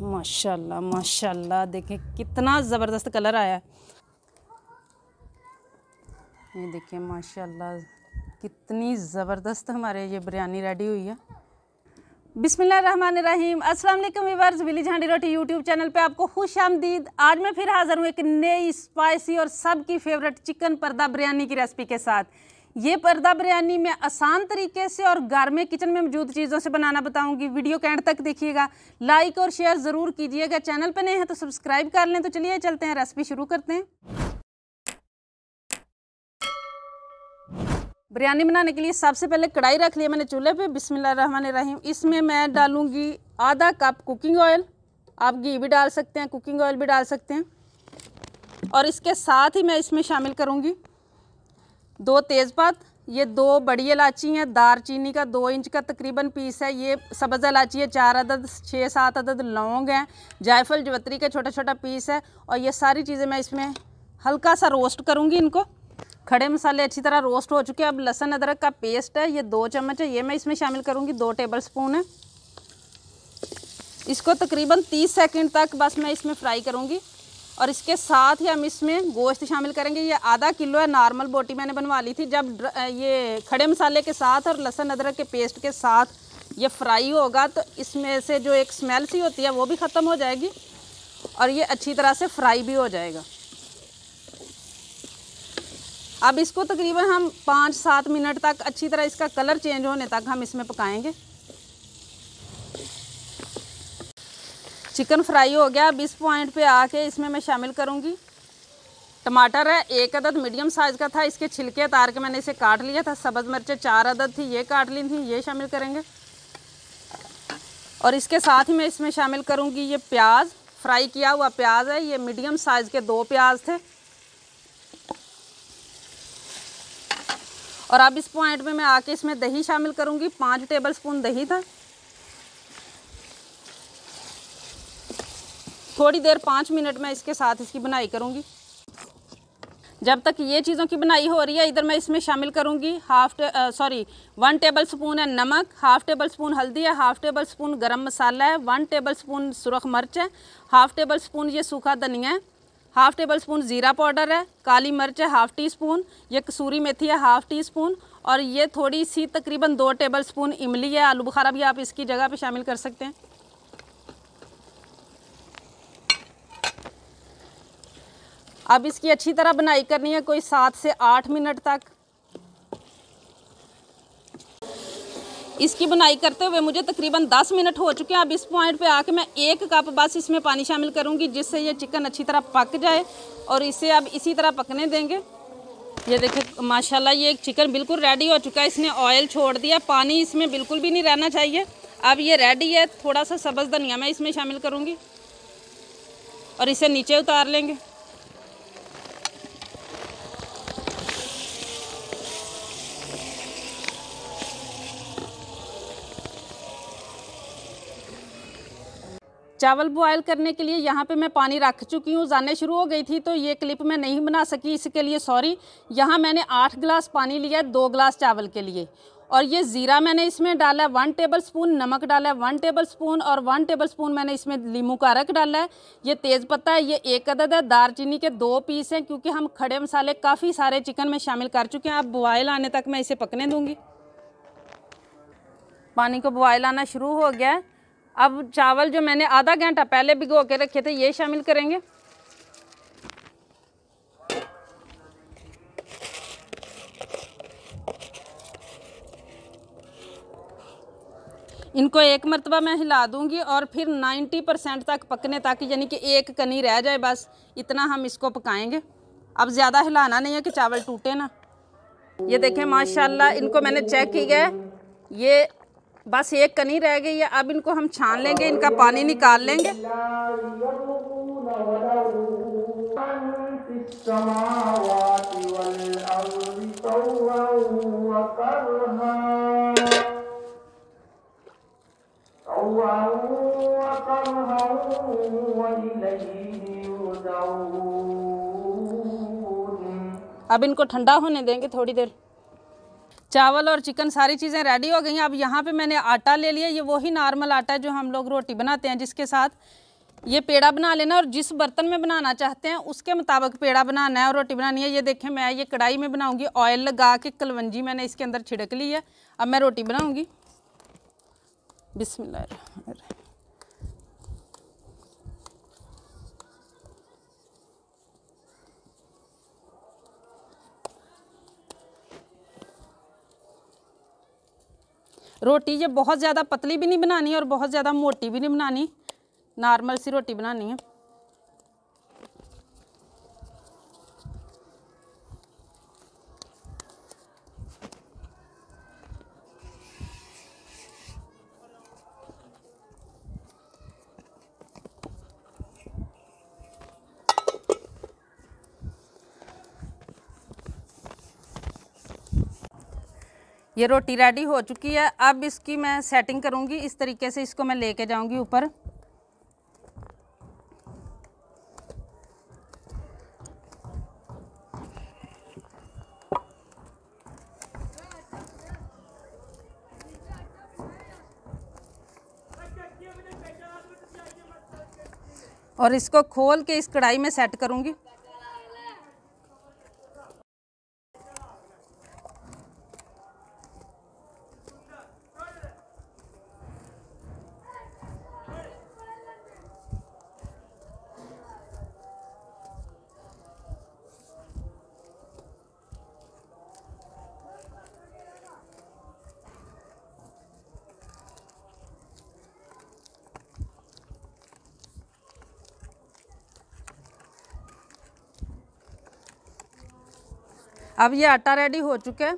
माशाल्लाह माशाल्लाह, देखें कितना ज़बरदस्त कलर आया है। ये देखिए माशाल्लाह कितनी ज़बरदस्त हमारे ये बिरयानी रेडी हुई है। बिस्मिल्लाहिर्रहमानिर्रहीम। अस्सलाम वालेकुम व्यूअर्स, विलेज हांडी रोटी यूट्यूब चैनल पे आपको खुश आमदीद। आज मैं फिर हाज़िर हूँ एक नई स्पाइसी और सबकी फेवरेट चिकन पर्दा बिरयानी की रेसिपी के साथ। ये पर्दा बिरयानी मैं आसान तरीके से और घर में किचन में मौजूद चीज़ों से बनाना बताऊंगी। वीडियो के एंड तक देखिएगा, लाइक और शेयर ज़रूर कीजिएगा। चैनल पर नए हैं तो सब्सक्राइब कर लें। तो चलिए चलते हैं, रेसिपी शुरू करते हैं। बिरयानी बनाने के लिए सबसे पहले कढ़ाई रख लिया मैंने चूल्हे पे। बिस्मिल्लाहिर्रहमानिर्रहीम। इसमें मैं डालूंगी आधा कप कुकिंग ऑयल। आप घी भी डाल सकते हैं, कुकिंग ऑयल भी डाल सकते हैं। और इसके साथ ही मैं इसमें शामिल करूंगी 2 तेज़पात, ये 2 बड़ी इलायची हैं, दारचीनी का 2 इंच का तकरीबन पीस है, ये सब्ज़ इलायची है 4 अदद, 6-7 अदद लौंग हैं, जायफल जवत्री का छोटा छोटा पीस है। और ये सारी चीज़ें मैं इसमें हल्का सा रोस्ट करूँगी इनको। खड़े मसाले अच्छी तरह रोस्ट हो चुके हैं। अब लहसुन अदरक का पेस्ट है, ये 2 चम्मच है, ये मैं इसमें शामिल करूँगी। 2 टेबल स्पून है। इसको तकरीबन 30 सेकंड तक बस मैं इसमें फ्राई करूँगी। और इसके साथ ही हम इसमें गोश्त शामिल करेंगे। ये आधा किलो है, नॉर्मल बोटी मैंने बनवा ली थी। जब ये खड़े मसाले के साथ और लहसुन अदरक के पेस्ट के साथ ये फ्राई होगा तो इसमें से जो एक स्मेल सी होती है वो भी ख़त्म हो जाएगी और ये अच्छी तरह से फ्राई भी हो जाएगा। अब इसको तकरीबन हम 5-7 मिनट तक अच्छी तरह इसका कलर चेंज होने तक हम इसमें पकाएंगे। चिकन फ्राई हो गया। अब इस पॉइंट पे आके इसमें मैं शामिल करूँगी टमाटर है, 1 अदद मीडियम साइज़ का था, इसके छिलके उतार के मैंने इसे काट लिया था। सब्ज़ मिर्चें 4 अदद थी, ये काट ली थी, ये शामिल करेंगे। और इसके साथ ही मैं इसमें शामिल करूँगी ये प्याज, फ्राई किया हुआ प्याज है, ये मीडियम साइज़ के 2 प्याज थे। और अब इस पॉइंट में मैं आके इसमें दही शामिल करूँगी, 5 टेबल स्पून दही था। थोड़ी देर 5 मिनट में इसके साथ इसकी बनाई करूँगी। जब तक ये चीज़ों की बनाई हो रही है, इधर मैं इसमें शामिल करूँगी 1 टेबल स्पून है नमक, 1/2 टेबल स्पून हल्दी है, 1/2 टेबल स्पून गरम मसाला है, 1 टेबल स्पून सुरख मिर्च है, 1/2 टेबल स्पून ये सूखा धनिया है, 1/2 टेबल स्पून ज़ीरा पाउडर है, काली मिर्च है 1/2 टी स्पून, ये कसूरी मेथी है 1/2 टी स्पून। और ये थोड़ी सी तकरीबन 2 टेबल स्पून इमली है, आलू बुखारा भी आप इसकी जगह पे शामिल कर सकते हैं। अब इसकी अच्छी तरह बनाई करनी है, कोई 7 से 8 मिनट तक। इसकी बनाई करते हुए मुझे तकरीबन 10 मिनट हो चुके हैं। अब इस पॉइंट पे आके मैं 1 कप बस इसमें पानी शामिल करूंगी, जिससे ये चिकन अच्छी तरह पक जाए। और इसे अब इसी तरह पकने देंगे। ये देखिए माशाल्लाह ये चिकन बिल्कुल रेडी हो चुका है, इसने ऑयल छोड़ दिया, पानी इसमें बिल्कुल भी नहीं रहना चाहिए। अब ये रेडी है। थोड़ा सा सब्ज़ धनिया मैं इसमें शामिल करूँगी और इसे नीचे उतार लेंगे। चावल बॉयल करने के लिए यहाँ पे मैं पानी रख चुकी हूँ। जाने शुरू हो गई थी तो ये क्लिप मैं नहीं बना सकी, इसके लिए सॉरी। यहाँ मैंने 8 गिलास पानी लिया है 2 गिलास चावल के लिए। और ये ज़ीरा मैंने इसमें डाला है 1 टेबल स्पून, नमक डाला है 1 टेबल स्पून और 1 टेबल स्पून मैंने इसमें लीमू का रस डाला है। ये तेज़पत्ता है, ये 1 अदद है, दारचीनी के 2 पीस हैं, क्योंकि हम खड़े मसाले काफ़ी सारे चिकन में शामिल कर चुके हैं। अब बॉयल आने तक मैं इसे पकने दूँगी। पानी को बॉयल आना शुरू हो गया है। अब चावल जो मैंने आधा घंटा पहले भिगो के रखे थे ये शामिल करेंगे। इनको एक मरतबा मैं हिला दूंगी और फिर 90% तक पकने तक, यानी कि एक कनी रह जाए बस, इतना हम इसको पकाएंगे। अब ज़्यादा हिलाना नहीं है कि चावल टूटे ना। ये देखें माशाल्लाह इनको मैंने चेक किया है, ये बस एक कनी रह गई है। अब इनको हम छान लेंगे, इनका पानी निकाल लेंगे। अब इनको ठंडा होने देंगे थोड़ी देर। चावल और चिकन सारी चीज़ें रेडी हो गई हैं। अब यहाँ पे मैंने आटा ले लिया, ये वही नॉर्मल आटा जो हम लोग रोटी बनाते हैं, जिसके साथ ये पेड़ा बना लेना और जिस बर्तन में बनाना चाहते हैं उसके मुताबिक पेड़ा बनाना है और रोटी बनानी है। ये देखें मैं ये कढ़ाई में बनाऊंगी, ऑयल लगा के कलवंजी मैंने इसके अंदर छिड़क ली है। अब मैं रोटी बनाऊंगी। बिस्मिल्लाह। रोटी ये बहुत ज़्यादा पतली भी नहीं बनानी और बहुत ज़्यादा मोटी भी नहीं बनानी, नॉर्मल सी रोटी बनानी है। ये रोटी रेडी हो चुकी है। अब इसकी मैं सेटिंग करूँगी, इस तरीके से इसको मैं लेके जाऊँगी ऊपर। और इसको खोल के इस कढ़ाई में सेट करूँगी। अब ये आटा रेडी हो चुका है,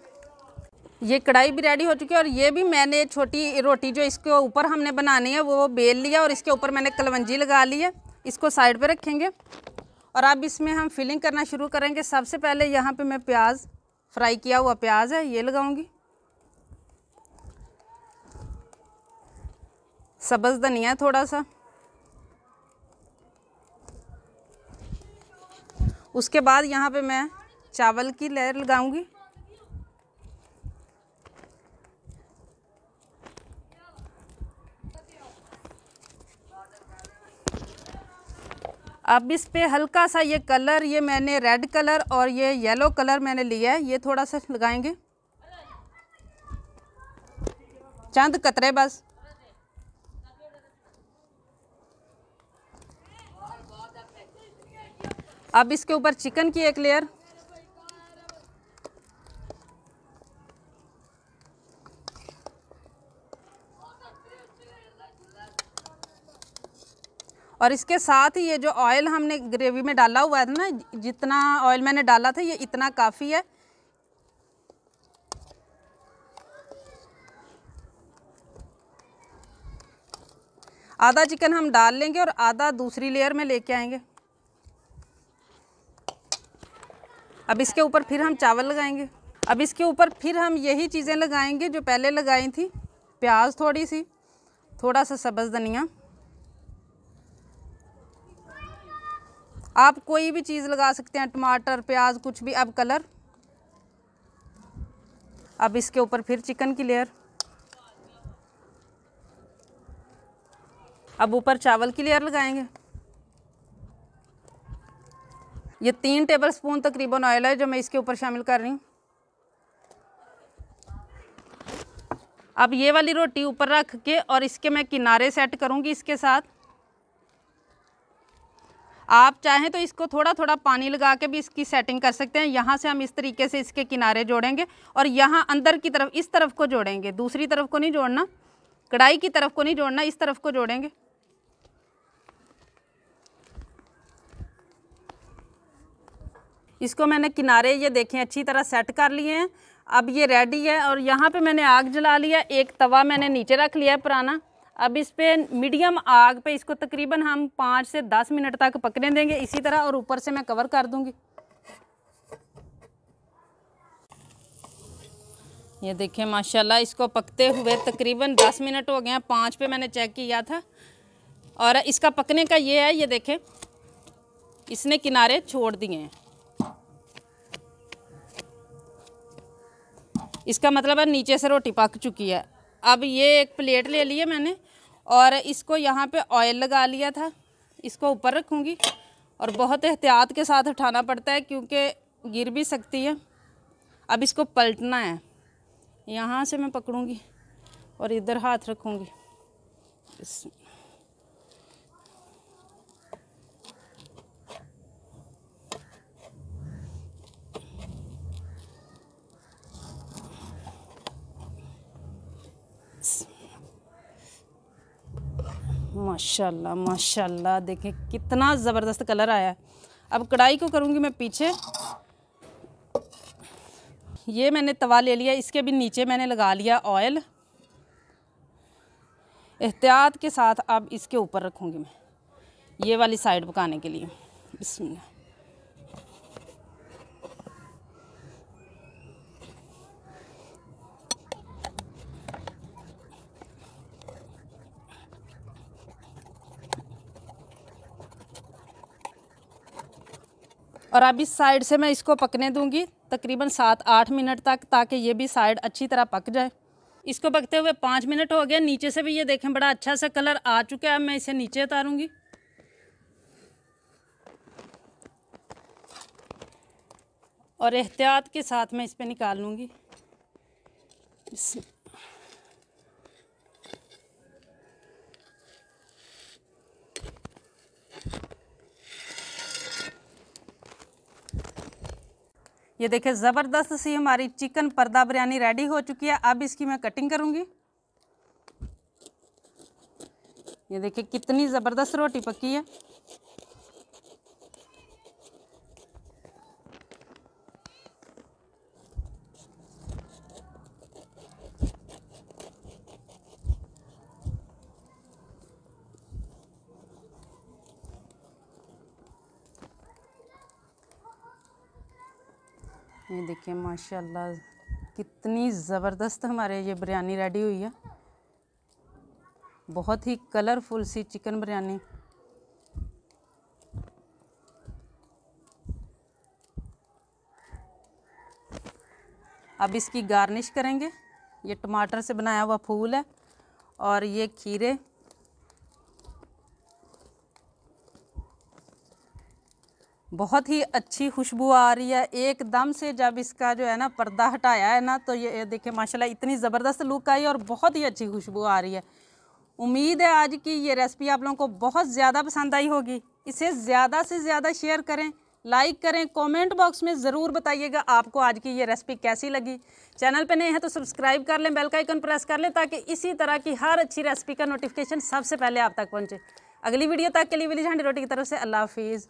ये कढ़ाई भी रेडी हो चुकी है और ये भी मैंने छोटी रोटी जो इसके ऊपर हमने बनानी है वो बेल लिया और इसके ऊपर मैंने कलवंजी लगा ली है। इसको साइड पे रखेंगे और अब इसमें हम फिलिंग करना शुरू करेंगे। सबसे पहले यहाँ पे मैं प्याज, फ्राई किया हुआ प्याज है, ये लगाऊंगी। सब्ज़ धनिया थोड़ा सा, उसके बाद यहाँ पे मैं चावल की लेयर लगाऊंगी। अब इस पे हल्का सा ये कलर, ये मैंने रेड कलर और ये येलो कलर मैंने लिया है, ये थोड़ा सा लगाएंगे, चंद कतरे बस। अब इसके ऊपर चिकन की एक लेयर, और इसके साथ ही ये जो ऑयल हमने ग्रेवी में डाला हुआ है ना, जितना ऑयल मैंने डाला था ये इतना काफ़ी है। आधा चिकन हम डाल लेंगे और आधा दूसरी लेयर में लेके आएंगे। अब इसके ऊपर फिर हम चावल लगाएंगे। अब इसके ऊपर फिर हम यही चीज़ें लगाएंगे जो पहले लगाई थी, प्याज थोड़ी सी, थोड़ा सा सब्ज़ धनिया, आप कोई भी चीज़ लगा सकते हैं, टमाटर, प्याज, कुछ भी। अब कलर, अब इसके ऊपर फिर चिकन की लेयर, अब ऊपर चावल की लेयर लगाएंगे। ये 3 टेबलस्पून तकरीबन ऑयल है जो मैं इसके ऊपर शामिल कर रही हूँ। अब ये वाली रोटी ऊपर रख के और इसके मैं किनारे सेट करूँगी इसके साथ। आप चाहें तो इसको थोड़ा थोड़ा पानी लगा के भी इसकी सेटिंग कर सकते हैं। यहाँ से हम इस तरीके से इसके किनारे जोड़ेंगे और यहाँ अंदर की तरफ इस तरफ को जोड़ेंगे, दूसरी तरफ को नहीं जोड़ना, कढ़ाई की तरफ को नहीं जोड़ना, इस तरफ को जोड़ेंगे। इसको मैंने किनारे ये देखें अच्छी तरह सेट कर लिए हैं। अब ये रेडी है और यहाँ पे मैंने आग जला लिया, एक तवा मैंने नीचे रख लिया है पुराना। अब इस पे मीडियम आग पे इसको तकरीबन हम 5 से 10 मिनट तक पकने देंगे इसी तरह, और ऊपर से मैं कवर कर दूंगी। ये देखें माशाल्लाह इसको पकते हुए तकरीबन 10 मिनट हो गए हैं, 5 पे मैंने चेक किया था। और इसका पकने का ये है, ये देखें इसने किनारे छोड़ दिए हैं। इसका मतलब है नीचे से रोटी पक चुकी है। अब ये एक प्लेट ले ली है मैंने और इसको यहाँ पे ऑयल लगा लिया था, इसको ऊपर रखूँगी और बहुत एहतियात के साथ उठाना पड़ता है क्योंकि गिर भी सकती है। अब इसको पलटना है, यहाँ से मैं पकड़ूँगी और इधर हाथ रखूँगी। माशाल्लाह माशाल्लाह, देखें कितना ज़बरदस्त कलर आया है। अब कढ़ाई को करूँगी मैं पीछे। ये मैंने तवा ले लिया, इसके भी नीचे मैंने लगा लिया ऑयल। एहतियात के साथ अब इसके ऊपर रखूँगी मैं ये वाली साइड पकाने के लिए। बिस्मिल्लाह। और अब इस साइड से मैं इसको पकने दूंगी तकरीबन 7-8 मिनट तक, ताकि ये भी साइड अच्छी तरह पक जाए। इसको पकते हुए 5 मिनट हो गए। नीचे से भी ये देखें बड़ा अच्छा सा कलर आ चुका है। अब मैं इसे नीचे उतारूंगी। और एहतियात के साथ मैं इस पर निकाल लूँगी। ये देखिए ज़बरदस्त सी हमारी चिकन पर्दा बिरयानी रेडी हो चुकी है। अब इसकी मैं कटिंग करूँगी। ये देखिए कितनी ज़बरदस्त रोटी पकी है। ये देखिए माशाल्लाह कितनी ज़बरदस्त हमारे ये बिरयानी रेडी हुई है। बहुत ही कलरफुल सी चिकन बिरयानी। अब इसकी गार्निश करेंगे। ये टमाटर से बनाया हुआ फूल है और ये खीरे। बहुत ही अच्छी खुशबू आ रही है एकदम से। जब इसका जो है ना पर्दा हटाया है ना, तो ये देखिए माशाल्लाह इतनी ज़बरदस्त लुक आई और बहुत ही अच्छी खुशबू आ रही है। उम्मीद है आज की ये रेसिपी आप लोगों को बहुत ज़्यादा पसंद आई होगी। इसे ज़्यादा से ज़्यादा शेयर करें, लाइक करें, कमेंट बॉक्स में ज़रूर बताइएगा आपको आज की ये रेसिपी कैसी लगी। चैनल पे नए हैं तो सब्सक्राइब कर लें, बेल का आइकन प्रेस कर लें, ताकि इसी तरह की हर अच्छी रेसिपी का नोटिफिकेशन सबसे पहले आप तक पहुँचे। अगली वीडियो तक के लिए विली झांडी रोटी की तरफ से अल्लाह हाफिज़।